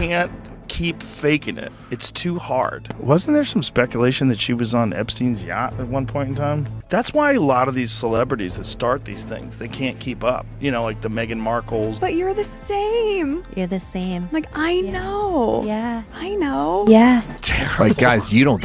can't keep faking it. It's too hard. Wasn't there some speculation that she was on Epstein's yacht at one point in time? That's why a lot of these celebrities that start these things, they can't keep up. You know, like the Meghan Markles. But you're the same. You're the same. Like, I know. Yeah. I know. Yeah. Terrible. Like, guys, you don't...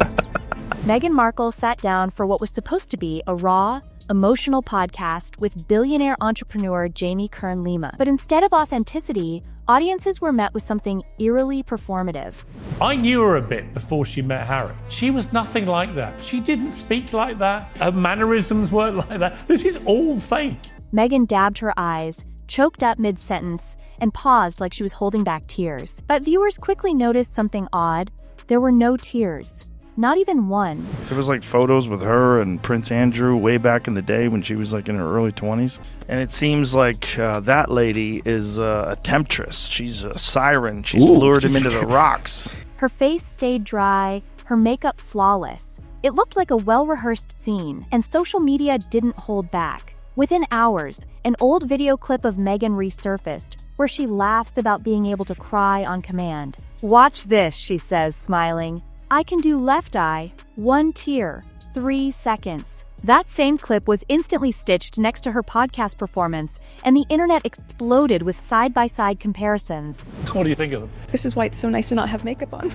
Meghan Markle sat down for what was supposed to be a raw, emotional podcast with billionaire entrepreneur Jamie Kern Lima. But instead of authenticity, audiences were met with something eerily performative. I knew her a bit before she met Harry. She was nothing like that. She didn't speak like that. Her mannerisms weren't like that. This is all fake. Meghan dabbed her eyes, choked up mid-sentence, and paused like she was holding back tears. But viewers quickly noticed something odd. There were no tears. Not even one. There was like photos with her and Prince Andrew way back in the day when she was like in her early 20s. And it seems like that lady is a temptress. She's a siren. She's lured him into the rocks. Her face stayed dry, her makeup flawless. It looked like a well-rehearsed scene, and social media didn't hold back. Within hours, an old video clip of Meghan resurfaced, where she laughs about being able to cry on command. "Watch this," she says, smiling. "I can do left eye, 1 tear, 3 seconds." That same clip was instantly stitched next to her podcast performance, and the internet exploded with side-by-side comparisons. What do you think of them? This is why it's so nice to not have makeup on.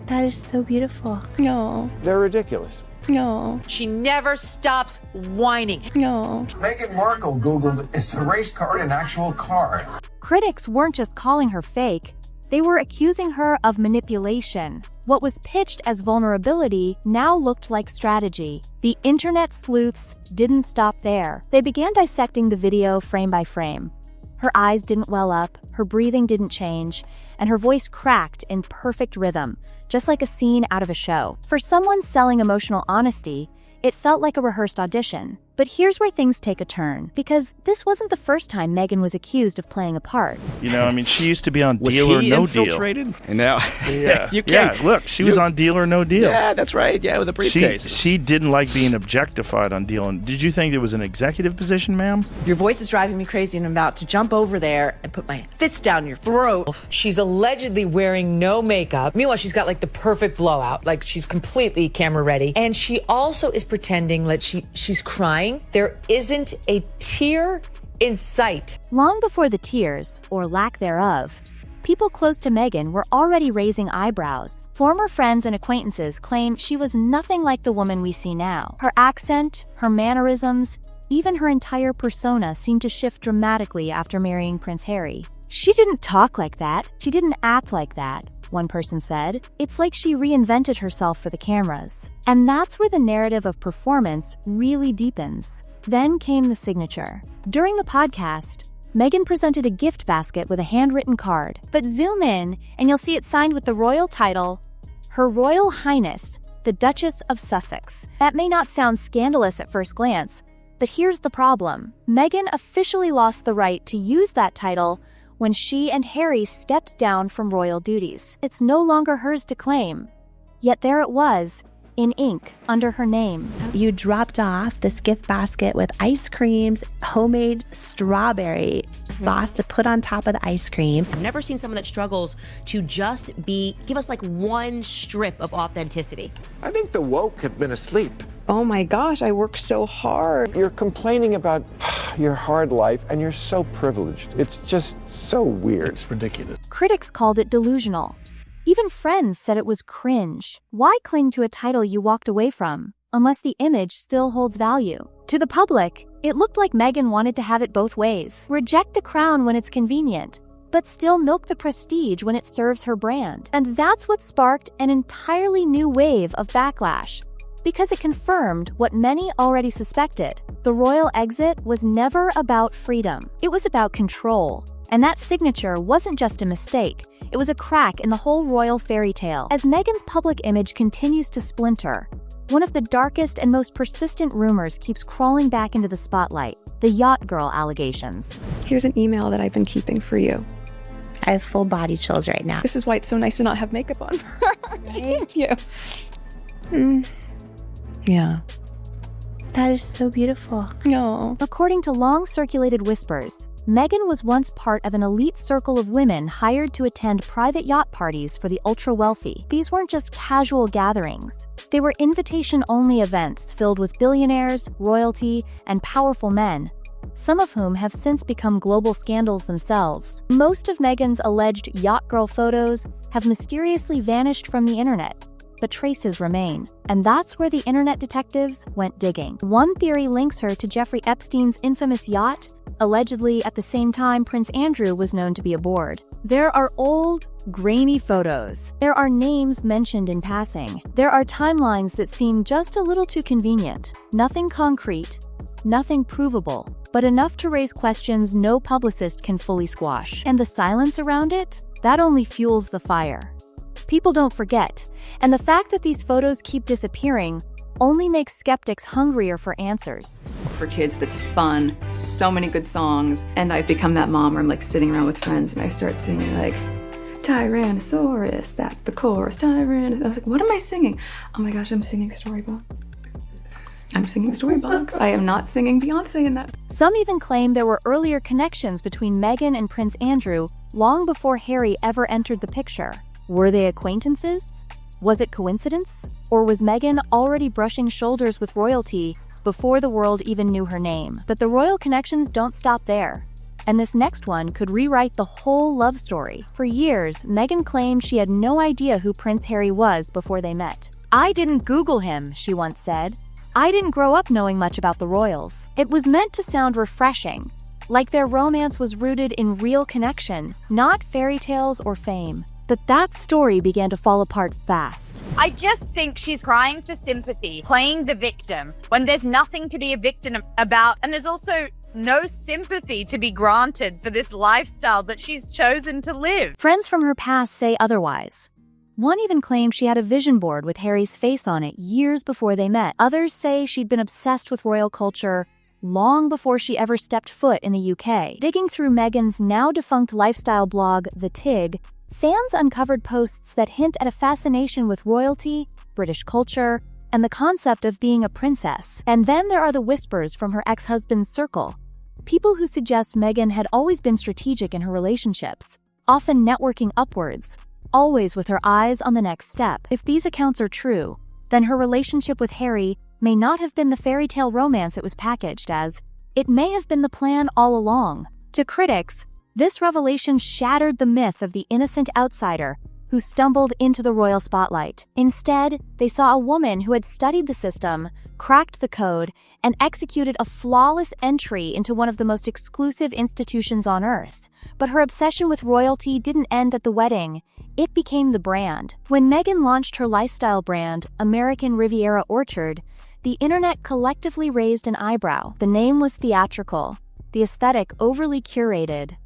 That is so beautiful. No. They're ridiculous. No. She never stops whining. No. Meghan Markle Googled, is the race card an actual card? Critics weren't just calling her fake. They were accusing her of manipulation. What was pitched as vulnerability now looked like strategy. The internet sleuths didn't stop there. They began dissecting the video frame by frame. Her eyes didn't well up, her breathing didn't change, and her voice cracked in perfect rhythm, just like a scene out of a show. For someone selling emotional honesty, it felt like a rehearsed audition. But here's where things take a turn, because this wasn't the first time Meghan was accused of playing a part. You know, I mean, she used to be on Was Deal he or No infiltrated? Deal. And now... Yeah, you can't. yeah. Look, she was on Deal or No Deal. Yeah, that's right. Yeah, with a briefcase. She didn't like being objectified on Deal. And did you think it was an executive position, ma'am? Your voice is driving me crazy, and I'm about to jump over there and put my fists down your throat. She's allegedly wearing no makeup. Meanwhile, she's got like the perfect blowout. Like she's completely camera ready. And she also is pretending like she's crying. There isn't a tear in sight. Long before the tears, or lack thereof, people close to Meghan were already raising eyebrows. Former friends and acquaintances claim she was nothing like the woman we see now. Her accent, her mannerisms, even her entire persona seemed to shift dramatically after marrying Prince Harry. "She didn't talk like that. She didn't act like that," one person said. "It's like she reinvented herself for the cameras." And that's where the narrative of performance really deepens. Then came the signature. During the podcast, Meghan presented a gift basket with a handwritten card. But zoom in, and you'll see it signed with the royal title, Her Royal Highness, the Duchess of Sussex. That may not sound scandalous at first glance, but here's the problem. Meghan officially lost the right to use that title when she and Harry stepped down from royal duties. It's no longer hers to claim. Yet there it was, in ink, under her name. You dropped off this gift basket with ice creams, homemade strawberry sauce to put on top of the ice cream. I've never seen someone that struggles to just give us like one strip of authenticity. I think the woke have been asleep. Oh my gosh, I work so hard. You're complaining about your hard life, and you're so privileged. It's just so weird. It's ridiculous. Critics called it delusional. Even friends said it was cringe. Why cling to a title you walked away from, unless the image still holds value? To the public, it looked like Meghan wanted to have it both ways. Reject the crown when it's convenient, but still milk the prestige when it serves her brand. And that's what sparked an entirely new wave of backlash, because it confirmed what many already suspected. The royal exit was never about freedom. It was about control. And that signature wasn't just a mistake. It was a crack in the whole royal fairy tale. As Meghan's public image continues to splinter, one of the darkest and most persistent rumors keeps crawling back into the spotlight: the yacht girl allegations. Here's an email that I've been keeping for you. I have full body chills right now. This is why it's so nice to not have makeup on. Thank you. Yeah. That is so beautiful. No. According to long-circulated whispers, Meghan was once part of an elite circle of women hired to attend private yacht parties for the ultra-wealthy. These weren't just casual gatherings. They were invitation-only events filled with billionaires, royalty, and powerful men, some of whom have since become global scandals themselves. Most of Meghan's alleged yacht girl photos have mysteriously vanished from the internet, but traces remain. And that's where the internet detectives went digging. One theory links her to Jeffrey Epstein's infamous yacht, allegedly at the same time Prince Andrew was known to be aboard. There are old, grainy photos. There are names mentioned in passing. There are timelines that seem just a little too convenient. Nothing concrete, nothing provable, but enough to raise questions no publicist can fully squash. And the silence around it? That only fuels the fire. People don't forget, and the fact that these photos keep disappearing only makes skeptics hungrier for answers. For kids, that's fun, so many good songs, and I've become that mom where I'm like sitting around with friends and I start singing like, Tyrannosaurus, that's the chorus, Tyrannosaurus. I was like, what am I singing? Oh my gosh, I'm singing Storybook. I'm singing Storybooks. I am not singing Beyonce in that. Some even claim there were earlier connections between Meghan and Prince Andrew long before Harry ever entered the picture. Were they acquaintances? Was it coincidence? Or was Meghan already brushing shoulders with royalty before the world even knew her name? But the royal connections don't stop there. And this next one could rewrite the whole love story. For years, Meghan claimed she had no idea who Prince Harry was before they met. "I didn't Google him," she once said. "I didn't grow up knowing much about the royals." It was meant to sound refreshing, like their romance was rooted in real connection, not fairy tales or fame. But that story began to fall apart fast. I just think she's crying for sympathy, playing the victim, when there's nothing to be a victim about, and there's also no sympathy to be granted for this lifestyle that she's chosen to live. Friends from her past say otherwise. One even claimed she had a vision board with Harry's face on it years before they met. Others say she'd been obsessed with royal culture long before she ever stepped foot in the UK. Digging through Meghan's now-defunct lifestyle blog, The Tig, fans uncovered posts that hint at a fascination with royalty, British culture, and the concept of being a princess. And then there are the whispers from her ex-husband's circle. People who suggest Meghan had always been strategic in her relationships, often networking upwards, always with her eyes on the next step. If these accounts are true, then her relationship with Harry may not have been the fairy tale romance it was packaged as. It may have been the plan all along. To critics, this revelation shattered the myth of the innocent outsider who stumbled into the royal spotlight. Instead, they saw a woman who had studied the system, cracked the code, and executed a flawless entry into one of the most exclusive institutions on Earth. But her obsession with royalty didn't end at the wedding. It became the brand. When Meghan launched her lifestyle brand, American Riviera Orchard, the internet collectively raised an eyebrow. The name was theatrical, the aesthetic overly curated.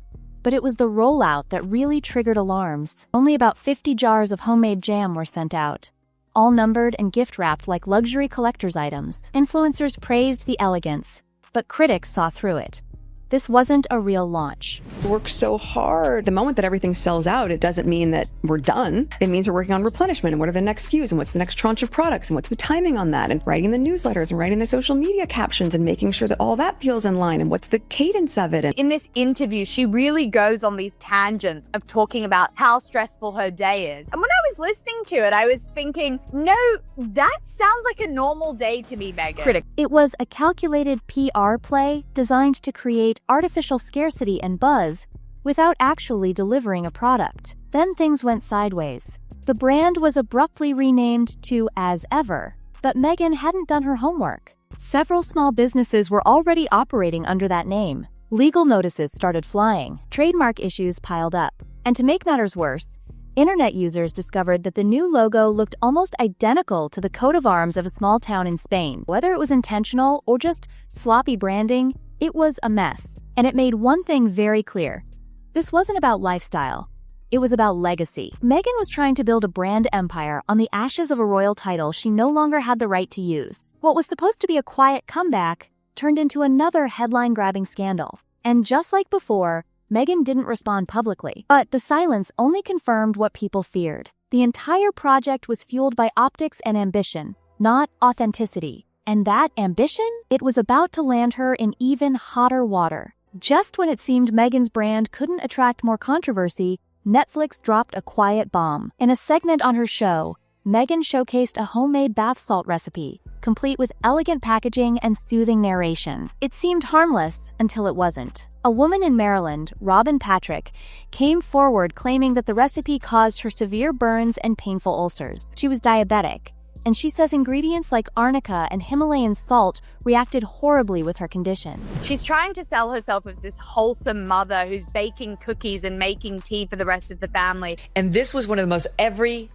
But it was the rollout that really triggered alarms. Only about 50 jars of homemade jam were sent out, all numbered and gift-wrapped like luxury collector's items. Influencers praised the elegance, but critics saw through it. This wasn't a real launch. Work so hard. The moment that everything sells out, it doesn't mean that we're done. It means we're working on replenishment and what are the next SKUs and what's the next tranche of products and what's the timing on that and writing the newsletters and writing the social media captions and making sure that all that feels in line and what's the cadence of it. And in this interview, she really goes on these tangents of talking about how stressful her day is. And when I was listening to it, I was thinking, no, that sounds like a normal day to me, Meghan. It was a calculated PR play designed to create artificial scarcity and buzz without actually delivering a product. Then things went sideways. The brand was abruptly renamed to As Ever, but Meghan hadn't done her homework. Several small businesses were already operating under that name. Legal notices started flying. Trademark issues piled up. And to make matters worse, internet users discovered that the new logo looked almost identical to the coat of arms of a small town in Spain. Whether it was intentional or just sloppy branding, it was a mess. And it made one thing very clear. This wasn't about lifestyle. It was about legacy. Meghan was trying to build a brand empire on the ashes of a royal title she no longer had the right to use. What was supposed to be a quiet comeback turned into another headline-grabbing scandal. And just like before, Meghan didn't respond publicly. But the silence only confirmed what people feared. The entire project was fueled by optics and ambition, not authenticity. And that ambition? It was about to land her in even hotter water. Just when it seemed Meghan's brand couldn't attract more controversy, Netflix dropped a quiet bomb. In a segment on her show, Meghan showcased a homemade bath salt recipe, complete with elegant packaging and soothing narration. It seemed harmless until it wasn't. A woman in Maryland, Robin Patrick, came forward claiming that the recipe caused her severe burns and painful ulcers. She was diabetic, and she says ingredients like arnica and Himalayan salt reacted horribly with her condition. She's trying to sell herself as this wholesome mother who's baking cookies and making tea for the rest of the family. And this was one of the most every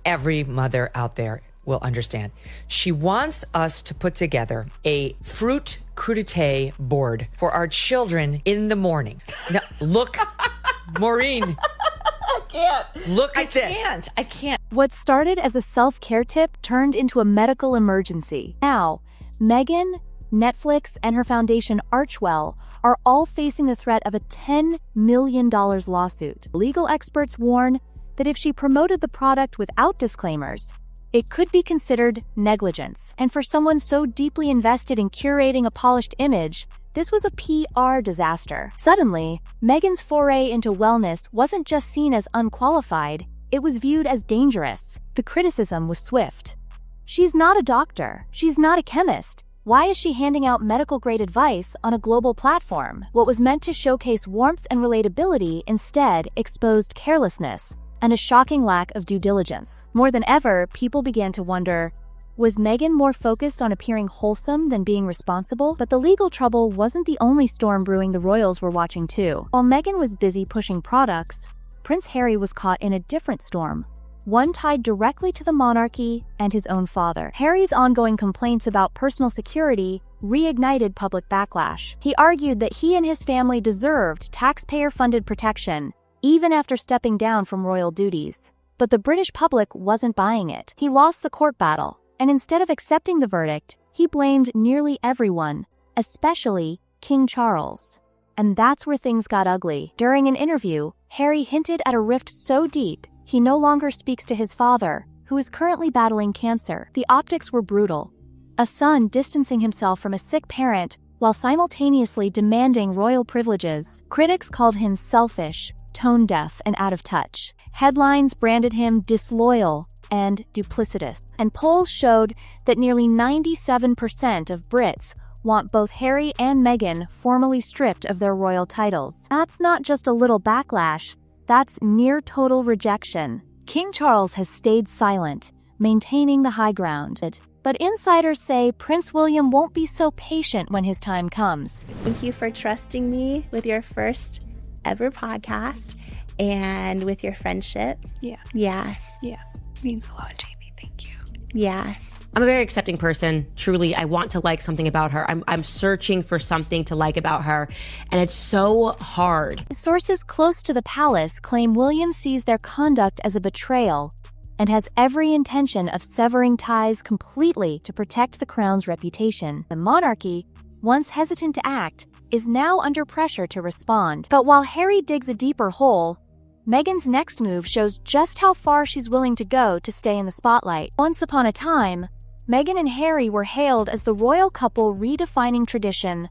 mother out there will understand. She wants us to put together a fruit crudité board for our children in the morning. Now, look, Maureen. I can't. Look at this. I can't. What started as a self-care tip turned into a medical emergency. Now, Meghan, Netflix, and her foundation Archwell are all facing the threat of a $10 million lawsuit. Legal experts warn that if she promoted the product without disclaimers, it could be considered negligence. And for someone so deeply invested in curating a polished image, this was a PR disaster. Suddenly, Meghan's foray into wellness wasn't just seen as unqualified, it was viewed as dangerous. The criticism was swift. She's not a doctor. She's not a chemist. Why is she handing out medical-grade advice on a global platform? What was meant to showcase warmth and relatability instead exposed carelessness and a shocking lack of due diligence. More than ever, people began to wonder, was Meghan more focused on appearing wholesome than being responsible? But the legal trouble wasn't the only storm brewing. The royals were watching too. While Meghan was busy pushing products, Prince Harry was caught in a different storm, one tied directly to the monarchy and his own father. Harry's ongoing complaints about personal security reignited public backlash. He argued that he and his family deserved taxpayer-funded protection, even after stepping down from royal duties. But the British public wasn't buying it. He lost the court battle, and instead of accepting the verdict, he blamed nearly everyone, especially King Charles. And that's where things got ugly. During an interview, Harry hinted at a rift so deep, he no longer speaks to his father, who is currently battling cancer. The optics were brutal. A son distancing himself from a sick parent while simultaneously demanding royal privileges. Critics called him selfish, tone-deaf, and out of touch. Headlines branded him disloyal and duplicitous. And polls showed that nearly 97% of Brits want both Harry and Meghan formally stripped of their royal titles. That's not just a little backlash, that's near total rejection. King Charles has stayed silent, maintaining the high ground. But insiders say Prince William won't be so patient when his time comes. Thank you for trusting me with your first ever podcast and with your friendship. Yeah. Means a lot, Jamie. Thank you. Yeah. I'm a very accepting person. Truly, I want to like something about her. I'm searching for something to like about her, and it's so hard. Sources close to the palace claim William sees their conduct as a betrayal and has every intention of severing ties completely to protect the crown's reputation. The monarchy, once hesitant to act, is now under pressure to respond. But while Harry digs a deeper hole, Meghan's next move shows just how far she's willing to go to stay in the spotlight. Once upon a time, Meghan and Harry were hailed as the royal couple redefining tradition,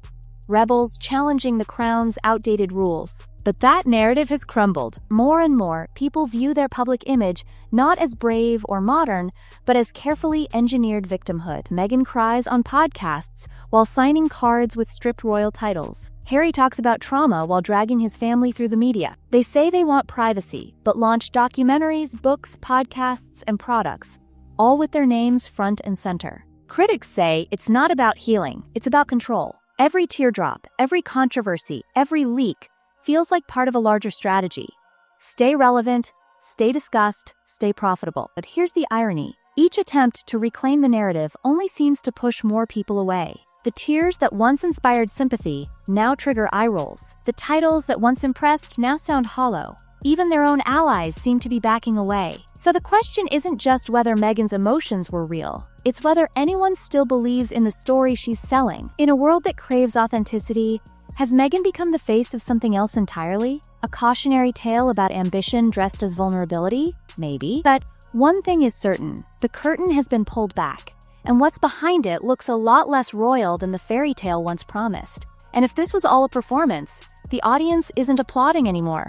rebels challenging the crown's outdated rules. But that narrative has crumbled. More and more, people view their public image not as brave or modern, but as carefully engineered victimhood. Meghan cries on podcasts while signing cards with stripped royal titles. Harry talks about trauma while dragging his family through the media. They say they want privacy, but launch documentaries, books, podcasts, and products, all with their names front and center. Critics say it's not about healing, it's about control. Every teardrop, every controversy, every leak feels like part of a larger strategy. Stay relevant, stay discussed, stay profitable. But here's the irony. Each attempt to reclaim the narrative only seems to push more people away. The tears that once inspired sympathy now trigger eye rolls. The titles that once impressed now sound hollow. Even their own allies seem to be backing away. So the question isn't just whether Meghan's emotions were real. It's whether anyone still believes in the story she's selling. In a world that craves authenticity, has Meghan become the face of something else entirely? A cautionary tale about ambition dressed as vulnerability? Maybe. But one thing is certain, the curtain has been pulled back, and what's behind it looks a lot less royal than the fairy tale once promised. And if this was all a performance, the audience isn't applauding anymore.